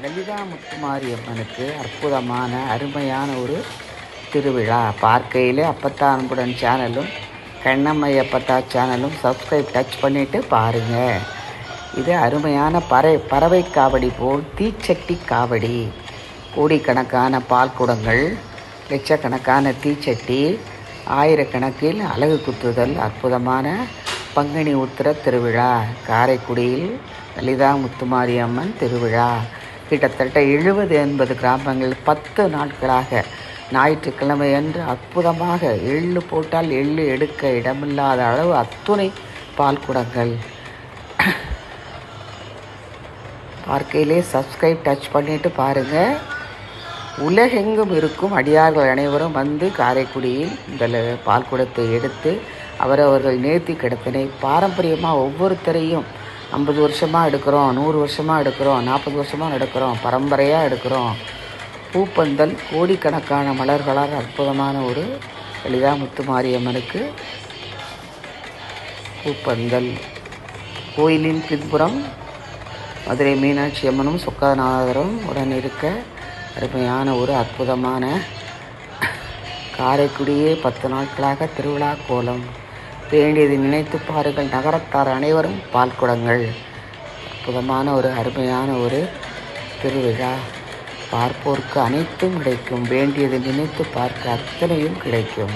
லலிதா முத்துமாரியம்மனுக்கு அற்புதமான அருமையான ஒரு திருவிழா. பார்க்கையிலே அப்பத்தா அன்புடன் சேனலும் கண்ணம்மை அப்பத்தா சேனலும் சப்ஸ்கிரைப் டச் பண்ணிவிட்டு பாருங்கள். இது அருமையான பறவை காவடி போல் தீச்சட்டி காவடி. கோடிக்கணக்கான பால் குடங்கள், லட்சக்கணக்கான தீச்சட்டி, ஆயிரக்கணக்கில் அலகு குத்துதல். அற்புதமான பங்குனி உத்திர திருவிழா. காரைக்குடியில் லலிதா முத்துமாரியம்மன் திருவிழா. கிட்டத்தட்ட 70-80 கிராமங்கள் 10 நாட்களாக ஞாயிற்றுக்கிழமை அன்று அற்புதமாக எள்ளு போட்டால் எள்ளு எடுக்க இடமில்லாத அளவு அத்துணை பால் குடங்கள். பார்க்கையிலே சப்ஸ்கிரைப் டச் பண்ணிவிட்டு பாருங்கள். உலகெங்கும் இருக்கும் அடியார்கள் அனைவரும் வந்து காரைக்குடியில் இந்த பால் குடத்தை எடுத்து அவரவர்கள் நேர்த்தி கடத்தினை பாரம்பரியமாக ஒவ்வொருத்தரையும் 50 வருஷமாக எடுக்கிறோம், 100 வருஷமாக எடுக்கிறோம், 40 வருஷமாக எடுக்கிறோம், பரம்பரையாக எடுக்கிறோம். பூப்பந்தல் கோடிக்கணக்கான மலர்களால் அற்புதமான ஒரு லலிதா முத்துமாரியம்மனுக்கு பூப்பந்தல். கோயிலின் பின்புறம் மதுரை மீனாட்சி அம்மனும் சொக்கநாதரும் உடன் இருக்க அருமையான ஒரு அற்புதமான காரைக்குடியே 10 நாட்களாக திருவிழா கோலம். வேண்டியதை நினைத்து பாருங்கள். நகரத்தார் அனைவரும் பால் குடங்கள். அற்புதமான ஒரு அருமையான ஒரு திருவிழா. பார்ப்போருக்கு அனைத்தும் கிடைக்கும். வேண்டியதை நினைத்து பார்க்க அத்தனையும் கிடைக்கும்.